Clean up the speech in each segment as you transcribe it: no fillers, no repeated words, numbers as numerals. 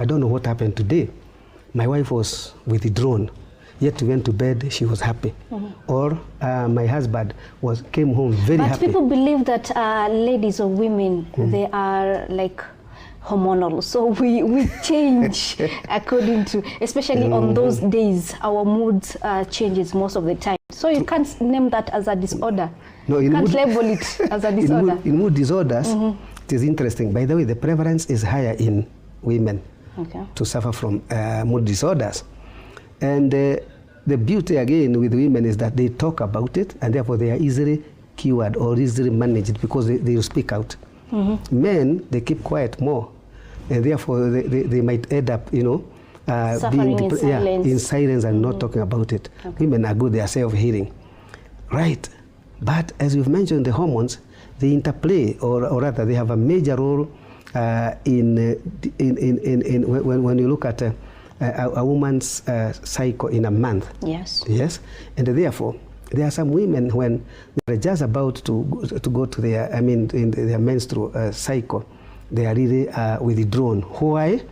I don't know what happened today. My wife was withdrawn, yet went to bed, she was happy. Or my husband came home very happy. But people believe that ladies or women, they are like hormonal, so we change according to, especially on those days, our mood changes most of the time. So you can't name that as a disorder. No, you can't label it as a disorder. In mood disorders, it is interesting. By the way, the prevalence is higher in women to suffer from mood disorders. And the beauty again with women is that they talk about it, and therefore they are easily cured or easily managed because they speak out. Men, they keep quiet more, and therefore they might end up, suffering in silence. In silence and not talking about it. Women are good; they are self-healing, right? But as you've mentioned, the hormones, they interplay, or rather, they have a major role when you look at a woman's cycle in a month. Yes. Yes, and therefore, there are some women when they're just about to go to their, in their menstrual cycle, they are really withdrawn. Why?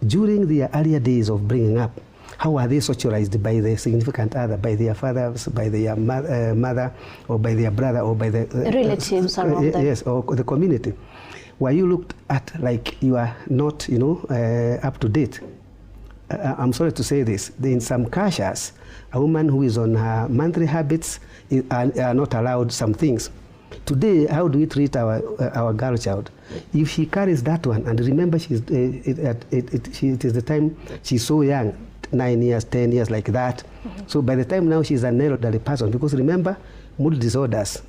During their earlier days of bringing up, how are they socialized by their significant other, by their fathers, by their mother, or by their brother, or by the relatives around them? Yes, or the community. Where you looked at like you are not, up to date. I'm sorry to say this. In some cultures, a woman who is on her monthly habits are not allowed some things. Today, how do we treat our girl child? If she carries that one, and remember, it is the time she's so young, 9 years, 10 years, like that. So by the time now she's an elderly person, because remember, mood disorders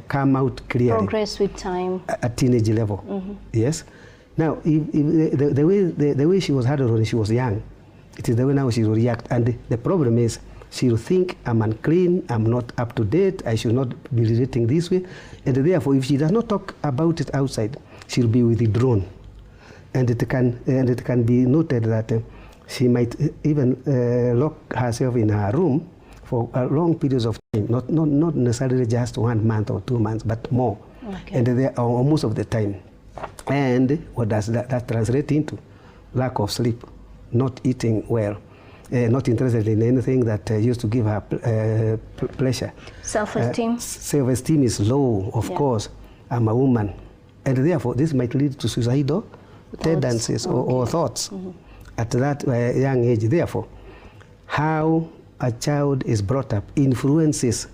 come out clearly. Progress with time. At teenage level. Yes. Now, if the way she was handled when she was young, it is the way now she will react. And the problem is, she will think, I'm unclean, I'm not up to date, I should not be relating this way. And therefore, if she does not talk about it outside, she'll be withdrawn. And it can be noted that she might even lock herself in her room for long periods of time, not necessarily just 1 month or 2 months, but more. And or most of the time. And what does that translate into? Lack of sleep, not eating well, not interested in anything that used to give her pleasure. Self-esteem? Self-esteem is low, of course. I'm a woman. And therefore, this might lead to suicidal tendencies or thoughts at that young age. Therefore, how a child is brought up influences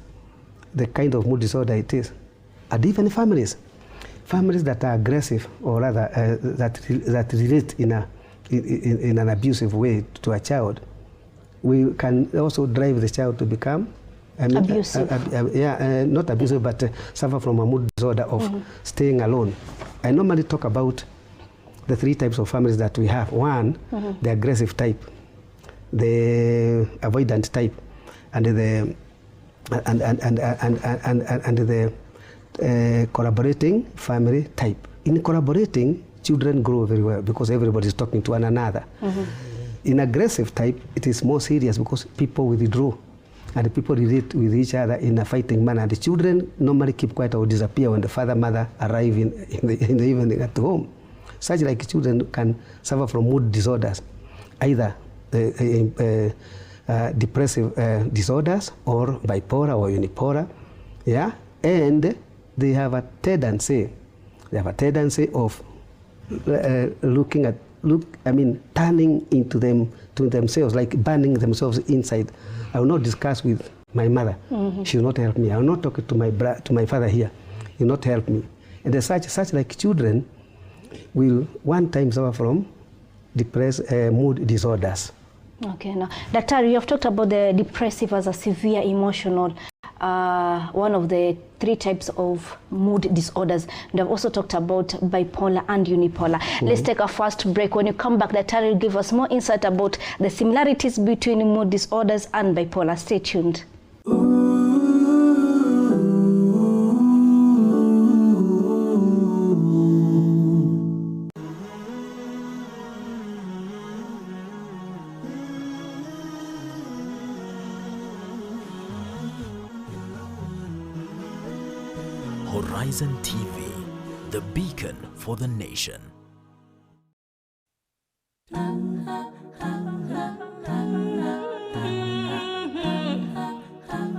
the kind of mood disorder it is. And even families that are aggressive, or rather that relate in an abusive way to a child, we can also drive the child to become abusive. Not abusive, but suffer from a mood disorder of staying alone. I normally talk about the 3 types of families that we have. One, the aggressive type, the avoidant type, and the collaborating family type. In collaborating, children grow very well because everybody is talking to one another. In aggressive type, it is more serious because people withdraw and people relate with each other in a fighting manner. The children normally keep quiet or disappear when the father, mother arrive in the evening at home. Such like children can suffer from mood disorders, either depressive disorders or bipolar or unipolar, and they have a tendency of turning into themselves, like burning themselves inside. I will not discuss with my mother. She will not help me. I will not talk to my father here. He will not help me. And such like children will one time suffer from mood disorders. Okay, now, Dr. you have talked about the depressive as a severe emotional, one of the 3 types of mood disorders. And I've also talked about bipolar and unipolar. Let's take a first break. When you come back, Dr. will give us more insight about the similarities between mood disorders and bipolar. Stay tuned. Horizon TV, the beacon for the nation.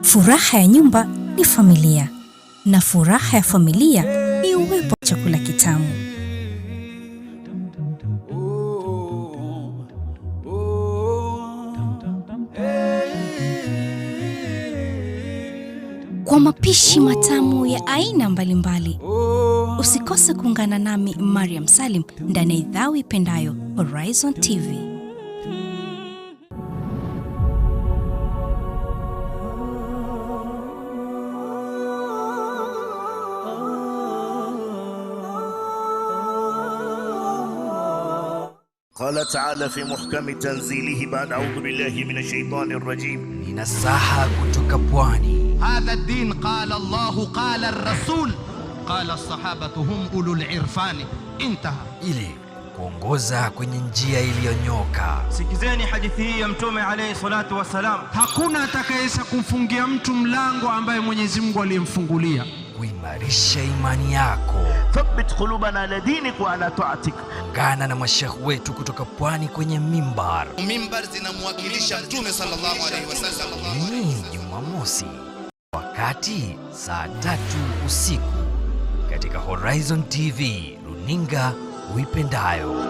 Furaha ya nyumba ni familia, na furaha ya familia ni uwepo wa chakula kitamu. Kwa mapishi matamu ya aina mbalimbali, usikose kuungana nami Mariam Salim ndani ya idhaa uipendayo Horizon TV. قال تعالى في محكم تنزيله بعد أعوذ بالله من الشيطان الرجيم. Ninasaha kutoka pwani. هذا الدين قال الله قال الرسول قال الصحابة هم أولو العرفان. انتهى. Ili kuongoza kwenye njia iliyonyoka. Sikizeni hadithi hii ya Mtume alayhi salatu wasalam. Hakuna atakayeweza kumfungia mtu mlango ambaye Mwenyezi Mungu aliyemfungulia. Kuimarisha imani yako. Thabbit qulubana ala dinik wa ala ta'atik. Ungana na mashekh wetu kutoka pwani kwenye mimbar. Mimbar zinamwakilisha Mtume sallallahu alayhi wasallam. Ni Jumamosi wakati saa 3 usiku katika Horizon TV, runinga uipendayo.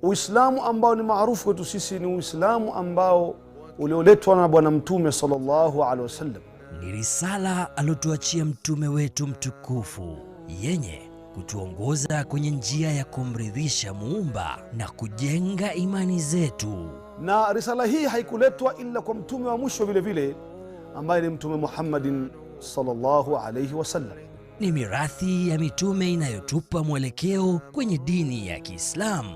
Uislamu ambao ni maarufu kwetu sisi ni Uislamu ambao ulioletwa na Bwana Mtume sallallahu alaihi wasallam. Ni risala alotuachia mtume wetu mtukufu, yenye kutuongoza kwenye njia ya kumridhisha Muumba na kujenga imani zetu. Na risala hii haikuletwa ila kwa mtume wa mwisho vile vile ambaye ni Mtume Muhammadin sallallahu alaihi wasallam. Ni mirathi ya mitume inayotupa mwelekeo kwenye dini ya Kiislamu.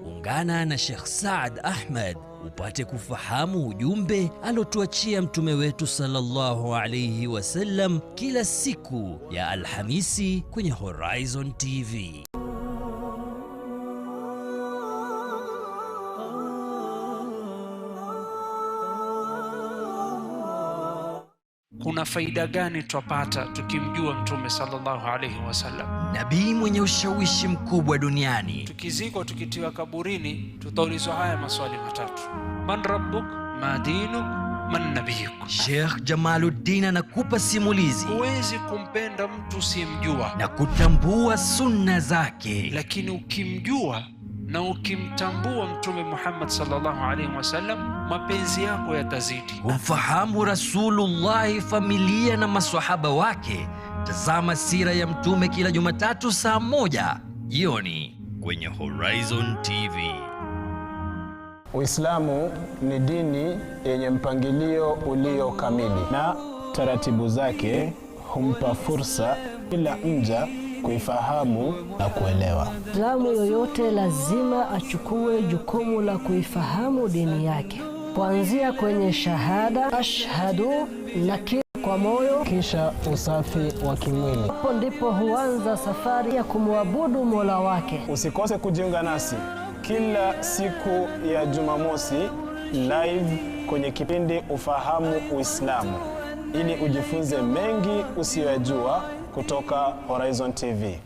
Ungana na Sheikh Saad Ahmed upate kufahamu ujumbe alotuachia mtume wetu sallallahu alayhi wasallam kila siku ya Alhamisi kwenye Horizon TV. Kuna faida gani tupata tukimjua Mtume sallallahu alayhi wasallam? Nabii mwenye ushawishi mkubwa duniani. Tukizikwa tukitiwa kaburini, tutaulizwa haya maswali matatu: man rabbuk, ma dinuk, man nabiyuk. Sheikh Jamaluddin anakupa simulizi. Huwezi kumpenda mtu usiyemjua na kutambua sunna zake, lakini ukimjua na ukimtambua Mtume Muhammad sallallahu alaihi wasallam, mapenzi yako yatazidi. Ufahamu Rasulullah, familia na maswahaba wake. Tazama sira ya Mtume kila Jumatatu saa 1 jioni kwenye Horizon TV. Uislamu ni dini yenye mpangilio ulio kamili, na taratibu zake humpa fursa kila mja kuifahamu na kuelewa. Muislamu yoyote lazima achukue jukumu la kuifahamu dini yake, kuanzia kwenye shahada ashhadu na kwa moyo, kisha usafi wa kimwili. Hapo ndipo huanza safari ya kumwabudu Mola wake. Usikose kujiunga nasi kila siku ya Jumamosi live kwenye kipindi Ufahamu Uislamu, ili ujifunze mengi usiyojua kutoka Horizon TV.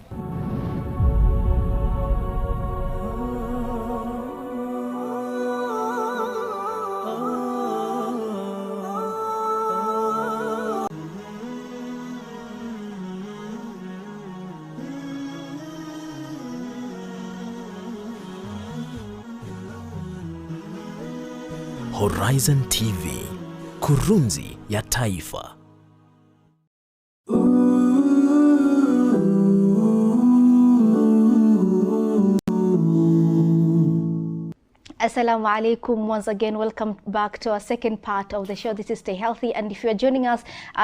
Horizon TV, kurunzi ya taifa. Assalamu alaikum. Once again, welcome back to our second part of the show. This is Stay Healthy, and if you are joining us,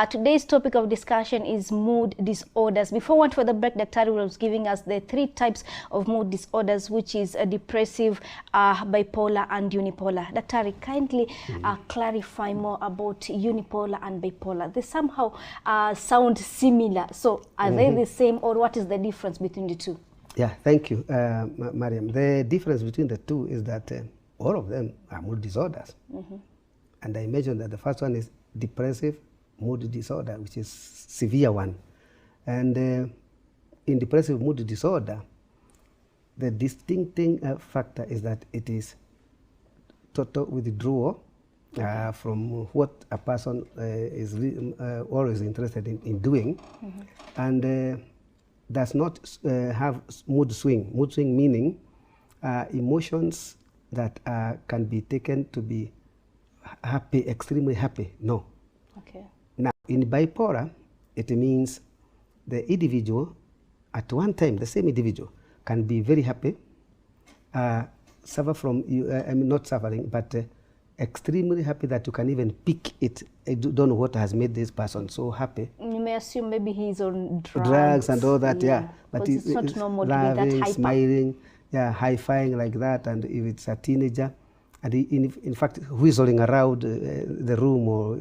today's topic of discussion is mood disorders. Before we went for the break, Dr. was giving us the 3 types of mood disorders, which is depressive, bipolar, and unipolar. Dr. kindly clarify more about unipolar and bipolar. They somehow sound similar. So are they the same, or what is the difference between the two? Yeah, thank you, Mariam. The difference between the two is that all of them are mood disorders. And I mentioned that the first one is depressive mood disorder, which is severe one. And in depressive mood disorder, the distincting factor is that it is total withdrawal from what a person is always interested in doing, and does not have mood swing. Mood swing meaning emotions that can be taken to be happy, extremely happy. No. Okay. Now, in bipolar, it means the individual, at one time, the same individual can be very happy, suffer from, I mean, not suffering, but extremely happy that you can even pick it. I don't know what has made this person so happy. You may assume maybe he's on drugs and all that, yeah. But it's not normal laughing, to be that hyper. Smiling, yeah, high-fiving like that, and if it's a teenager, and in fact whistling around the room or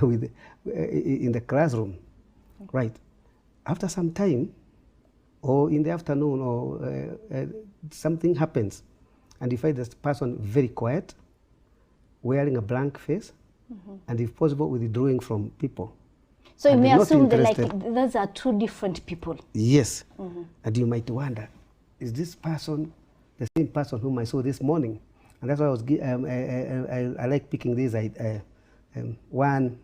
with, in the classroom, right? After some time, or in the afternoon, or something happens, and you find this person very quiet, wearing a blank face, and if possible withdrawing from people. So you may assume that like those are two different people. Yes, and you might wonder, is this person the same person whom I saw this morning? And that's why I was I like picking this one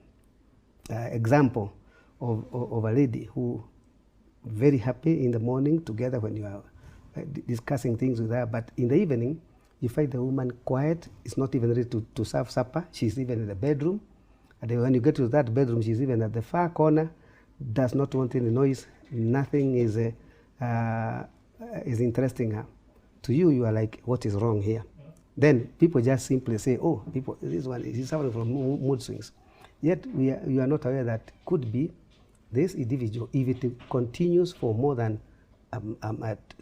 example of a lady who very happy in the morning together when you are discussing things with her, but in the evening you find the woman quiet, is not even ready to serve supper. She's even in the bedroom, and then when you get to that bedroom, she's even at the far corner, does not want any noise. Nothing is interesting her. To you, you are like, what is wrong here? Then people just simply say, oh, this one is suffering from mood swings. Yet you are not aware that could be this individual, if it continues for more than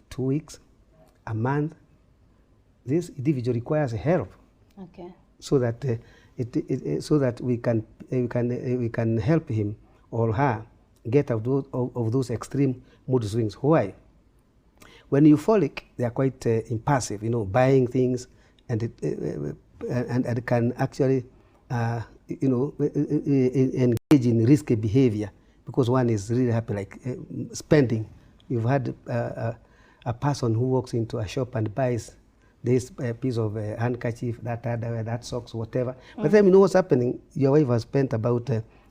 2 weeks, a month, this individual requires help. Okay. So that so that we can help him or her get out of those extreme mood swings. Why? When euphoric, they are quite impulsive, you know, buying things, and it can actually, you know, engage in risky behavior because one is really happy, like spending. You've had a person who walks into a shop and buys this piece of handkerchief, that underwear, that socks, whatever. By the time you know what's happening, your wife has spent about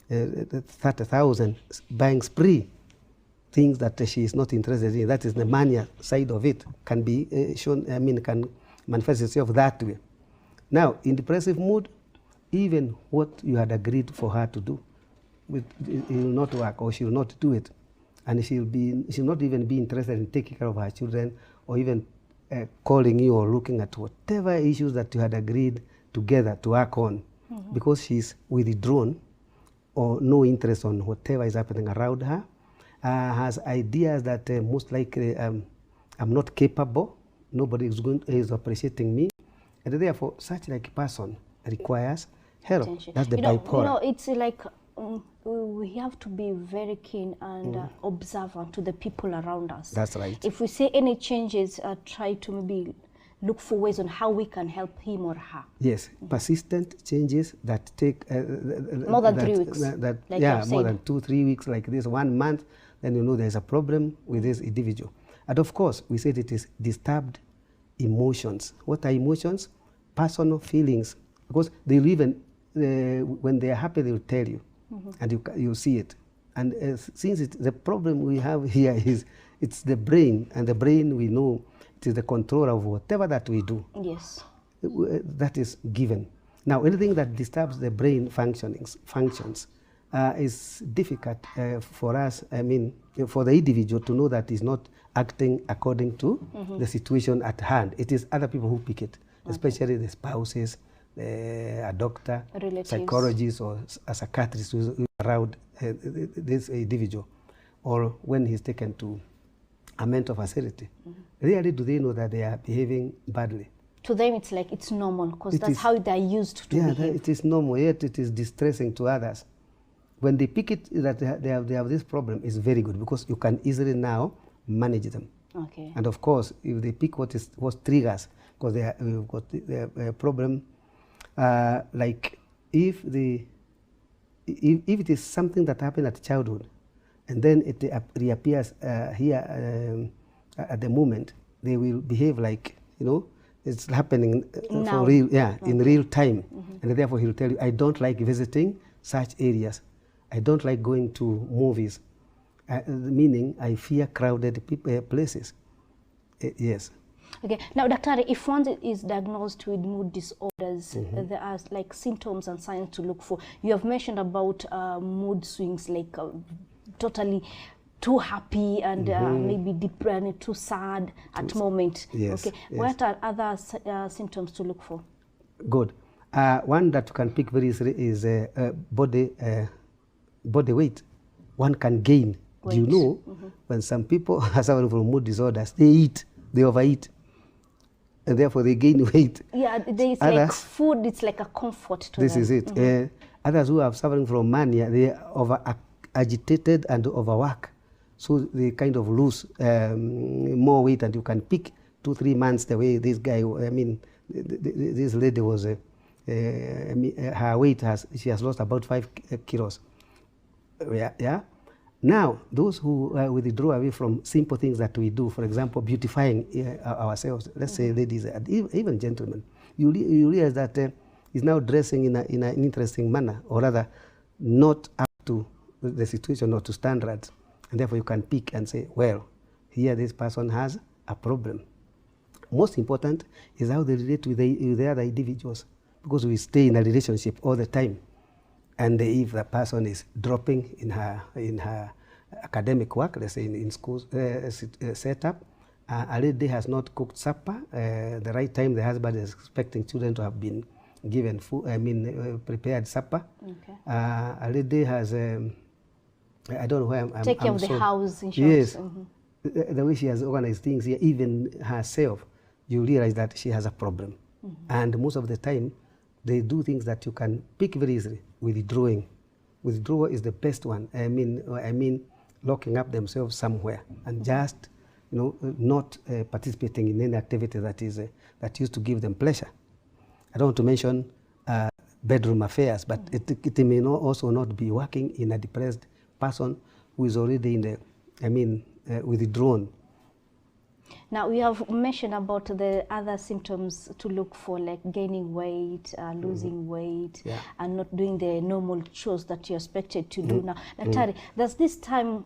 30,000 buying spree. Things that she is not interested in. That is the mania side of it. Can be shown, I mean, can manifest itself that way. Now, in depressive mood, even what you had agreed for her to do, it will not work, or she will not do it. And she'll not even be interested in taking care of her children, or even calling you or looking at whatever issues that you had agreed together to work on, because she's withdrawn or no interest on whatever is happening around her. Has ideas that most likely I'm not capable, nobody is appreciating me, and therefore such like a person requires help. Attention. That's the bipolar. You know, it's like we have to be very keen and observant to the people around us. That's right. If we see any changes, try to maybe look for ways on how we can help him or her. Yes, persistent changes that take more than 3 weeks. Like yeah, more than 2-3 weeks, like this, 1 month. Then you know there's a problem with this individual. And of course, we said it is disturbed emotions. What are emotions? Personal feelings. Because they'll even, when they are happy, they'll tell you. And you see it. And since the problem we have here is, it's the brain, and the brain, we know, it is the control of whatever that we do. Yes. That is given. Now, anything that disturbs the brain functions, is difficult for us, I mean, for the individual to know that he's not acting according to the situation at hand. It is other people who pick it, especially the spouses, a doctor, relatives, psychologist, or a psychiatrist who's around this individual, or when he's taken to a mental facility. Rarely do they know that they are behaving badly. To them, it's like it's normal, because that's how they're used to behave. Yeah, it is normal, yet it is distressing to others. When they pick it that they have this problem, it's very good, because you can easily now manage them. Okay. And of course, if they pick what triggers, because we've got a problem, like if it is something that happened at childhood, and then it reappears here at the moment, they will behave like, you know, it's happening Now. for real, in real time. And therefore he'll tell you, I don't like visiting such areas. I don't like going to movies. Meaning, I fear crowded places. Yes. Okay. Now, Daktari, if one is diagnosed with mood disorders, there are like symptoms and signs to look for. You have mentioned about mood swings, like totally too happy and maybe depressed, too sad at moment. Yes. Okay. Yes. What are other symptoms to look for? Good. One that you can pick very easily is body weight. One can gain. Weight. You know, when some people are suffering from mood disorders, they overeat, and therefore they gain weight. Yeah, it's like food, it's like a comfort to them. This is it. Others who are suffering from mania, they are agitated and overwork. So they kind of lose more weight, and you can pick 2-3 months the way this guy, this lady was, her weight she has lost about 5 kilos. Yeah. Now, those who withdraw away from simple things that we do, for example, beautifying ourselves, let's say ladies, and even gentlemen, you realize that he's now dressing in an interesting manner, or rather, not up to the situation or to standards. And therefore, you can pick and say, well, here this person has a problem. Most important is how they relate with the other individuals, because we stay in a relationship all the time. And if the person is dropping in her academic work, let's say in school setup, a lady has not cooked supper, the right time the husband is expecting children to have been given food, prepared supper. Okay. A lady has, I don't know where I'm take care of the house in short. Yes. The way she has organized things here, even herself, you realize that she has a problem. And most of the time, they do things that you can pick very easily. Withdrawing. Withdrawal is the best one. I mean, locking up themselves somewhere and just, not participating in any activity that used to give them pleasure. I don't want to mention bedroom affairs, but it may also not be working in a depressed person who is already in the, withdrawn. Now, we have mentioned about the other symptoms to look for, like gaining weight, losing weight, and not doing the normal chores that you're expected to do now. Daktari, there's this term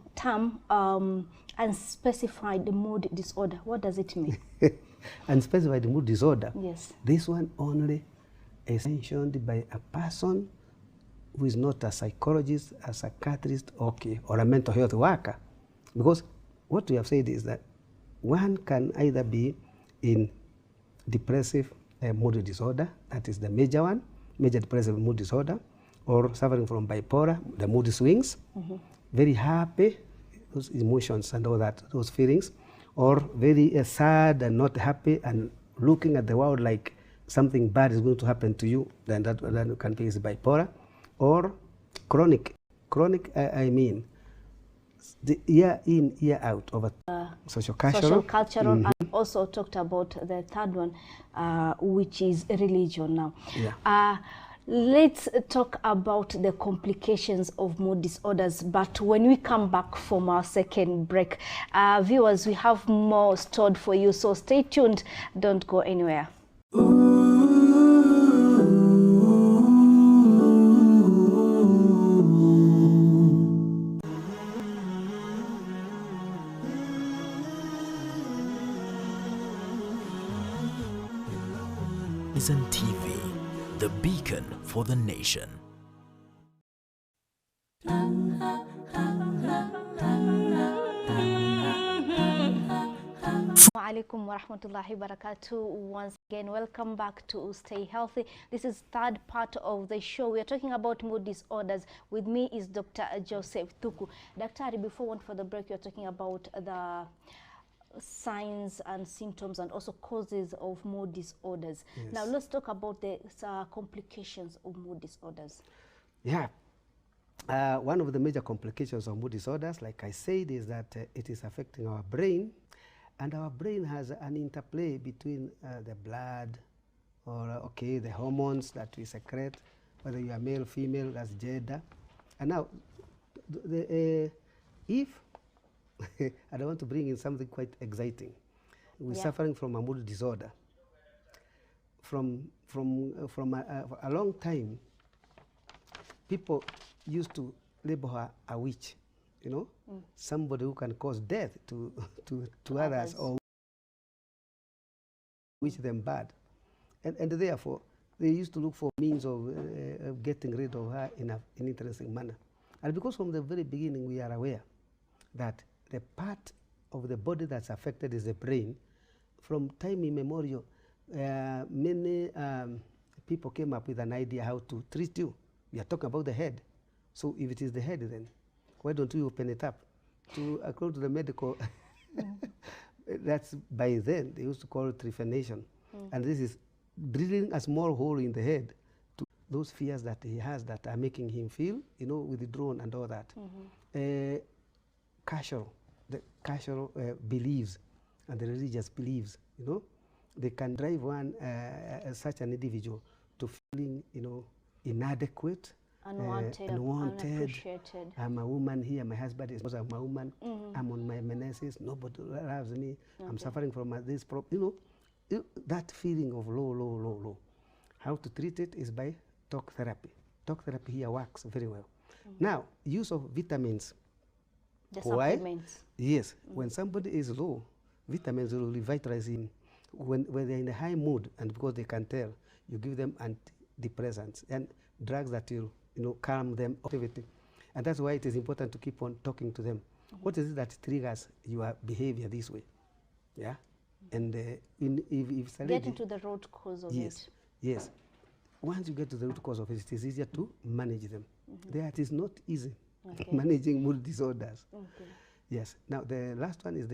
unspecified mood disorder. What does it mean? Unspecified mood disorder? Yes. This one only is mentioned by a person who is not a psychologist, a psychiatrist, or a mental health worker. Because what we have said is that one can either be in depressive mood disorder, that is the major one, major depressive mood disorder, or suffering from bipolar, the mood swings, very happy, those emotions and all that, those feelings, or very sad and not happy and looking at the world like something bad is going to happen to you, then that can be bipolar, or chronic. Chronic, I mean, the year in, year out of a social-cultural. And also talked about the third one, which is religion now. Yeah. Let's talk about the complications of mood disorders, but when we come back from our second break, viewers, we have more stored for you, so stay tuned, don't go anywhere. Horizon TV, the beacon for the nation. Alaikum wa rahmatullahi wa barakatuh. Once again, welcome back to Stay Healthy. This is third part of the show. We are talking about mood disorders. With me is Dr. Joseph Thuku. Daktari, before we went for the break, you are talking about the signs and symptoms and also causes of mood disorders. Yes. Now let's talk about the complications of mood disorders. Yeah. One of the major complications of mood disorders, like I said, is that it is affecting our brain. And our brain has an interplay between the blood or, the hormones that we secrete, whether you are male, female, that's gender. And now, if, I don't want to bring in something quite exciting, we're suffering from a mood disorder, from a long time, people used to label her a witch, you know, somebody who can cause death to others or wish them bad. And therefore, they used to look for means of getting rid of her in an interesting manner. And because from the very beginning we are aware that the part of the body that's affected is the brain, from time immemorial, many people came up with an idea how to treat you. We are talking about the head. So if it is the head, then why don't we open it up? According to the medical, that's by then, they used to call it trephination. And this is drilling a small hole in the head to those fears that he has that are making him feel, you know, withdrawn and all that. Casual, the casual beliefs and the religious beliefs, you know, they can drive one, such an individual to feeling, you know, inadequate, unwanted, unappreciated. I'm a woman here, my husband is also a woman, I'm on my menaces, nobody loves me, I'm suffering from this problem, you know, that feeling of low. How to treat it is by talk therapy. Talk therapy here works very well. Now, use of vitamins. The supplements. Yes, when somebody is low, vitamins will revitalize him. When they're in a high mood, and because they can tell, you give them antidepressants and drugs that will, you know, calm them activity. And that's why it is important to keep on talking to them. What is it that triggers your behavior this way? Yeah? And if get into the root cause of it. Yes. Once you get to the root cause of it, it is easier to manage them. That is not easy, managing mood disorders. Yes. Now, the last one is the